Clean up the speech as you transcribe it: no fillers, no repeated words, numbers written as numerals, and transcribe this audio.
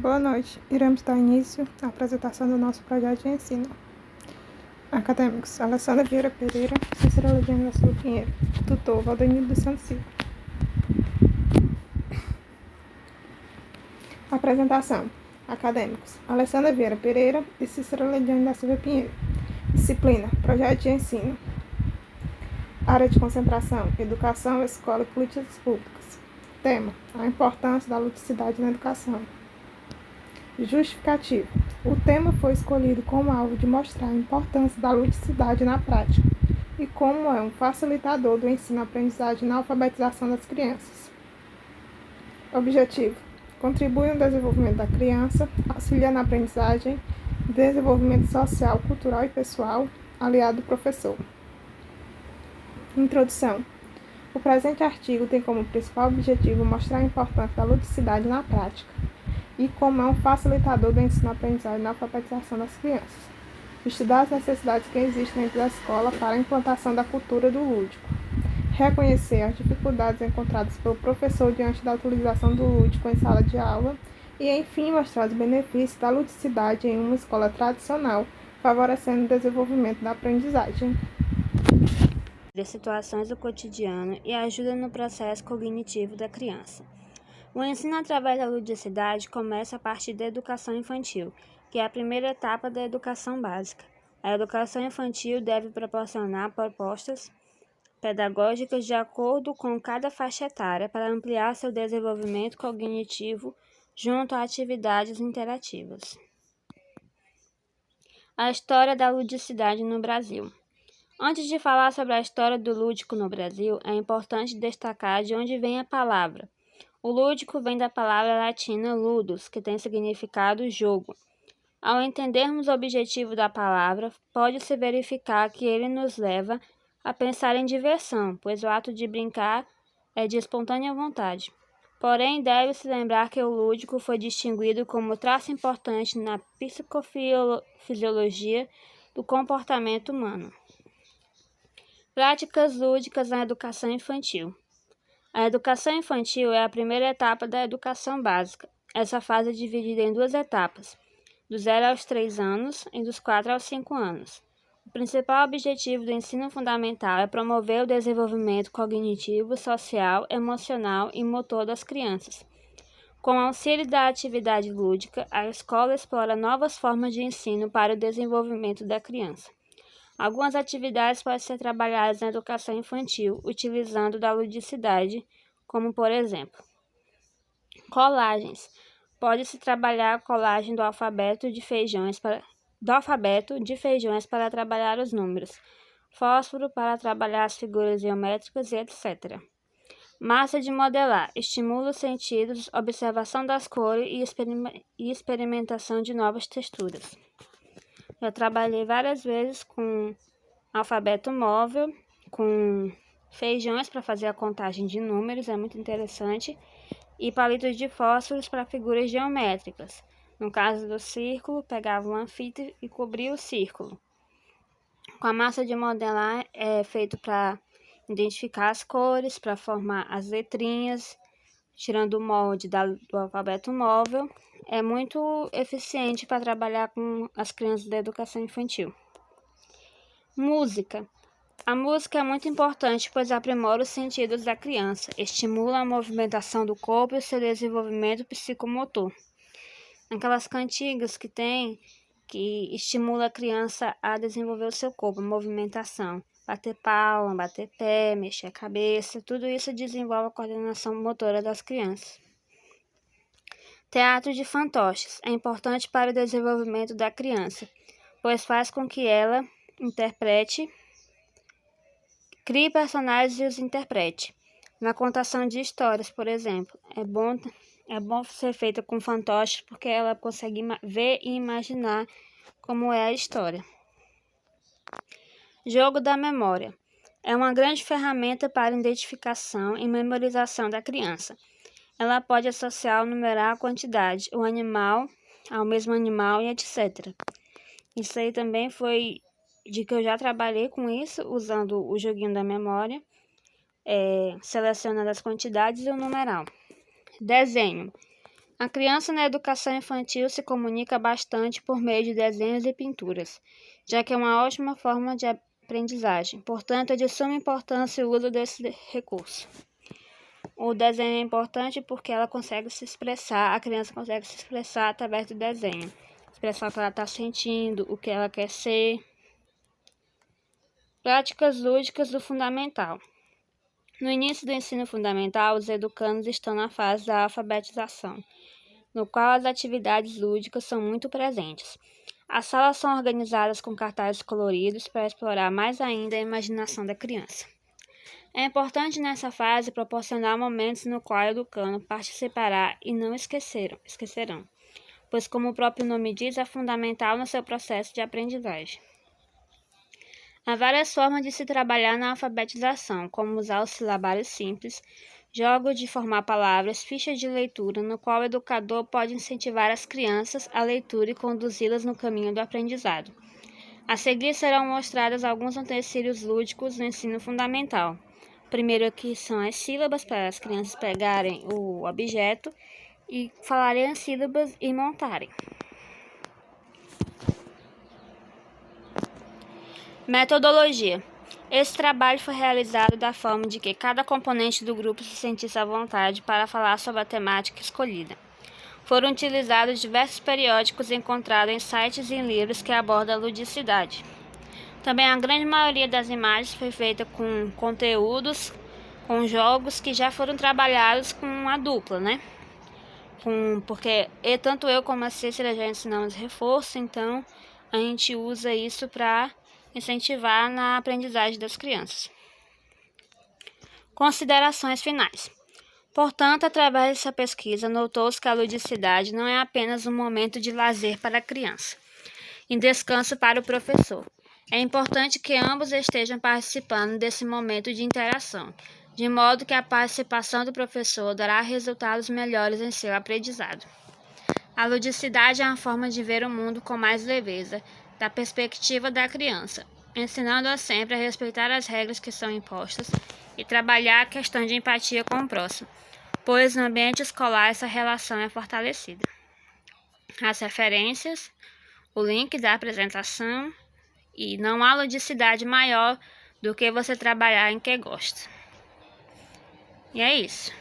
Boa noite. Iremos dar início à apresentação do nosso projeto de ensino. Acadêmicos: Alessandra Vieira Pereira, Cícero Leviano da Silva Pinheiro. Tutor: Valdenildo dos Santos Silva. Apresentação: Acadêmicos: Alessandra Vieira Pereira e Cícero Leviano da Silva Pinheiro. Disciplina: Projeto de ensino. Área de concentração: Educação, Escola e Políticas Públicas. Tema: a importância da ludicidade na educação. Justificativa: o tema foi escolhido como alvo de mostrar a importância da ludicidade na prática e como é um facilitador do ensino-aprendizagem na alfabetização das crianças. Objetivo: contribui no desenvolvimento da criança, auxilia na aprendizagem, desenvolvimento social, cultural e pessoal, aliado do professor. Introdução: o presente artigo tem como principal objetivo mostrar a importância da ludicidade na prática e como é um facilitador do ensino-aprendizagem na alfabetização das crianças. Estudar as necessidades que existem dentro da escola para a implantação da cultura do lúdico. Reconhecer as dificuldades encontradas pelo professor diante da utilização do lúdico em sala de aula e, enfim, mostrar os benefícios da ludicidade em uma escola tradicional, favorecendo o desenvolvimento da aprendizagem. De situações do cotidiano e ajuda no processo cognitivo da criança. O ensino através da ludicidade começa a partir da educação infantil, que é a primeira etapa da educação básica. A educação infantil deve proporcionar propostas pedagógicas de acordo com cada faixa etária para ampliar seu desenvolvimento cognitivo junto a atividades interativas. A história da ludicidade no Brasil. Antes de falar sobre a história do lúdico no Brasil, é importante destacar de onde vem a palavra. O lúdico vem da palavra latina ludus, que tem significado jogo. Ao entendermos o objetivo da palavra, pode-se verificar que ele nos leva a pensar em diversão, pois o ato de brincar é de espontânea vontade. Porém, deve-se lembrar que o lúdico foi distinguido como traço importante na psicofisiologia do comportamento humano. Práticas lúdicas na educação infantil. A educação infantil é a primeira etapa da educação básica. Essa fase é dividida em duas etapas, do 0 aos 3 anos e dos 4 aos 5 anos. O principal objetivo do ensino fundamental é promover o desenvolvimento cognitivo, social, emocional e motor das crianças. Com o auxílio da atividade lúdica, a escola explora novas formas de ensino para o desenvolvimento da criança. Algumas atividades podem ser trabalhadas na educação infantil, utilizando da ludicidade, como por exemplo, colagens. Pode-se trabalhar a colagem do alfabeto de feijões para trabalhar os números, fósforo para trabalhar as figuras geométricas e etc. Massa de modelar. Estimula os sentidos, observação das cores e experimentação de novas texturas. Eu trabalhei várias vezes com alfabeto móvel, com feijões para fazer a contagem de números, é muito interessante, e palitos de fósforos para figuras geométricas. No caso do círculo, pegava uma fita e cobria o círculo. Com a massa de modelar é feito para identificar as cores, para formar as letrinhas, tirando o molde do alfabeto móvel. É muito eficiente para trabalhar com as crianças da educação infantil. Música. A música é muito importante, pois aprimora os sentidos da criança, estimula a movimentação do corpo e o seu desenvolvimento psicomotor. Aquelas cantigas que estimula a criança a desenvolver o seu corpo, a movimentação, bater palma, bater pé, mexer a cabeça, tudo isso desenvolve a coordenação motora das crianças. Teatro de fantoches é importante para o desenvolvimento da criança, pois faz com que ela crie personagens e os interprete. Na contação de histórias, por exemplo, é bom ser feita com fantoches porque ela consegue ver e imaginar como é a história. Jogo da memória. É uma grande ferramenta para identificação e memorização da criança. Ela pode associar ou numerar a quantidade, o animal ao mesmo animal e etc. Isso aí também foi de que eu já trabalhei com isso, usando o joguinho da memória, selecionando as quantidades e o numeral. Desenho. A criança na educação infantil se comunica bastante por meio de desenhos e pinturas, já que é uma ótima forma de aprendizagem. Portanto, é de suma importância o uso desse recurso. O desenho é importante porque ela consegue se expressar, a criança consegue se expressar através do desenho. Expressar o que ela está sentindo, o que ela quer ser. Práticas lúdicas do fundamental. No início do ensino fundamental, os educandos estão na fase da alfabetização, no qual as atividades lúdicas são muito presentes. As salas são organizadas com cartazes coloridos para explorar mais ainda a imaginação da criança. É importante nessa fase proporcionar momentos no qual o educando participará e não esquecerão, pois, como o próprio nome diz, é fundamental no seu processo de aprendizagem. Há várias formas de se trabalhar na alfabetização, como usar o silabário simples, jogos de formar palavras, fichas de leitura, no qual o educador pode incentivar as crianças à leitura e conduzi-las no caminho do aprendizado. A seguir serão mostrados alguns utensílios lúdicos no ensino fundamental. Primeiro aqui são as sílabas, para as crianças pegarem o objeto e falarem as sílabas e montarem. Metodologia. Esse trabalho foi realizado da forma de que cada componente do grupo se sentisse à vontade para falar sobre a temática escolhida. Foram utilizados diversos periódicos encontrados em sites e em livros que abordam a ludicidade. Também a grande maioria das imagens foi feita com conteúdos, com jogos que já foram trabalhados com a dupla, né? Porque tanto eu como a Cícera já ensinamos reforço, então a gente usa isso para incentivar na aprendizagem das crianças. Considerações finais. Portanto, através dessa pesquisa, notou-se que a ludicidade não é apenas um momento de lazer para a criança e descanso para o professor. É importante que ambos estejam participando desse momento de interação, de modo que a participação do professor dará resultados melhores em seu aprendizado. A ludicidade é uma forma de ver o mundo com mais leveza, da perspectiva da criança, ensinando-a sempre a respeitar as regras que são impostas e trabalhar a questão de empatia com o próximo, pois no ambiente escolar essa relação é fortalecida. As referências, o link da apresentação, e não há ludicidade maior do que você trabalhar em que gosta. E é isso.